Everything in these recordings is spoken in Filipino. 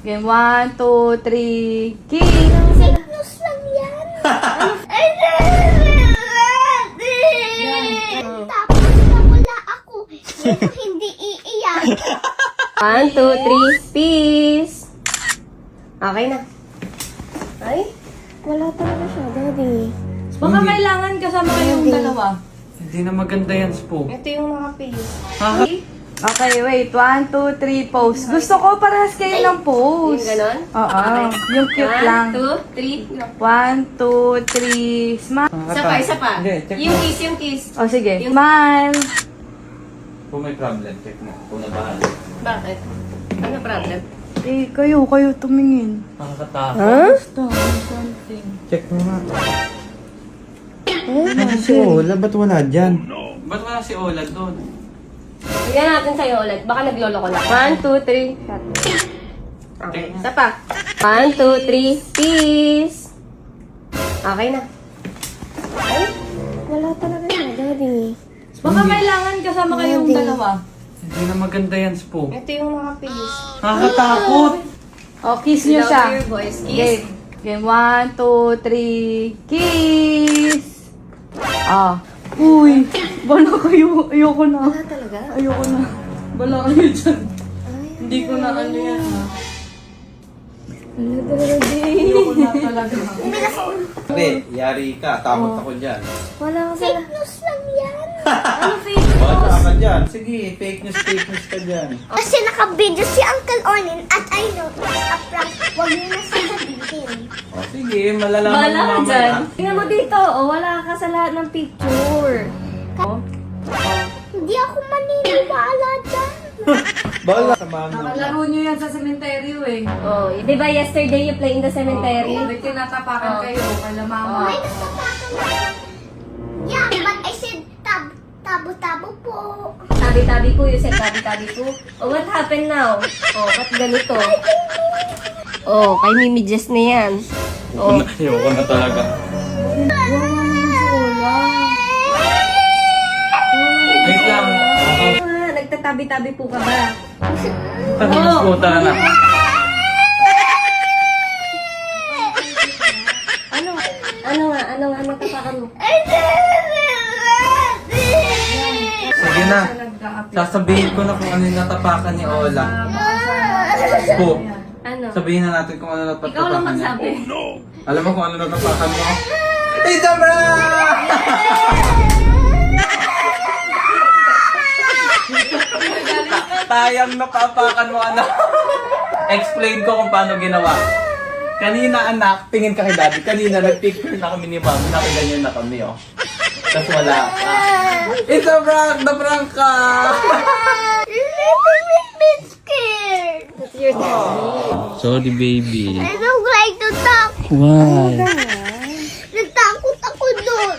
Game 1, 2, 3, kiss! Fake news lang yan. Tapos nawala ako. Sino hindi iiyak? 1, 2, 3, peace! Okay na. Ay, wala talaga siya, daddy. Baka kailangan kasama kayong dalawa. Hindi na maganda yan, Spook. Ito yung naka-peace. Okay, wait. 1, 2, 3, pose. Gusto ko parehas kayo ng pose. Yung ganon? Oo. Yung cute lang. 1, 2, 3. 1, 2, 3, smile. Isa pa, isa pa. Hindi, check Yung mo. kiss, yung kiss. O sige. Smile. Kung may problem, check mo. Kung nabahan. Bakit? Ano problem? Eh, kayo tumingin. Nakakatakot. Basta, something. Check mo nga. Ano si Ola? Ba't wala dyan? Ba't wala si Ola doon? Bigyan natin sa'yo ulit. Baka naglolo ko lang. 1, 2, 3. Shot. Okay, isa pa. 1, 2, 3, peace! Okay na. Ay, wala talaga siya, daddy. Baka kailangan kasama kayong dalawa. Hindi na maganda yan, Spook. Ito yung naka-peace. Nakakatakot! O, kiss nyo siya. Louder your voice. Kiss. Game. Game 1, 2, 3, kiss! Ah. Uy, bala kayo. Ayoko na. Wala talaga? Ayoko na. Bala kayo dyan. Hindi ko na ano yan ha. Wala talaga, Ayoko na talaga. Pre, yari ka. Takot ako dyan. Wala ka Fake news lang yan. Ano fake? Baka ka dyan. Sige, fake news ka dyan. Kasi naka-video si Uncle Ornin at I know it's a prank. Huwag niyo na sasabihin. O sige, malalaman Wala mo ka mamaya. dyan. Tingnan mo dito. Oh, wala ka sa lahat ng picture. Hindi ako maniniwala dyan. Bala sa mami. Nakalaro nyo yan sa sementeryo eh. Oh, di ba yesterday you play in the cemetery? May tinatapakan kayo. Kala mama. Ay, natapakan na. Yeah, but I said tabo-tabo po. Tabi-tabi po, you said tabi-tabi po. Oh, what happened now? Oh, ba't ganito? Oh, kay Mimi Jess na yan. Oh, Ayoko na talaga. Wait lang. nagtatabi-tabi po ka ba? Tapos po, tara na. Ano nga, natapakan mo? Sige na. Sasabihin ko na kung ano yung natapakan ni Ola. Spook. Ano? Sabihin na natin kung ano Ikaw lang natapakan niya. magsabi. Alam mo kung ano natapakan mo? Isabra! Tayang napapakan mo, anak. Explain ko kung paano ginawa. Kanina, anak, tingin ka kay daddy. Kanina, nag-picture na kami ni mom. Nakaganyan na kami, oh. Tapos wala ka. It's a prank! Na-prank ka! You're making me scared. That's your daddy. Sorry, baby. I don't like to talk. Why? Natakot ako doon.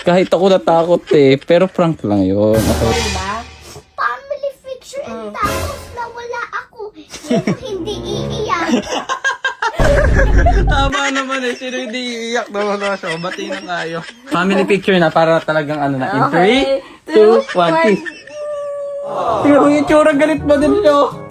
Kahit ako natakot eh. Pero prank lang yun. Diba? Family picture and tapos nawala ako. Sino hindi iiyak? Tama naman eh. Sino hindi iiyak naman na siya? Bati na tayo. Family picture na para talagang ano na. In 3, 2, 1, kiss. Pero yung itsura galit pa din siya.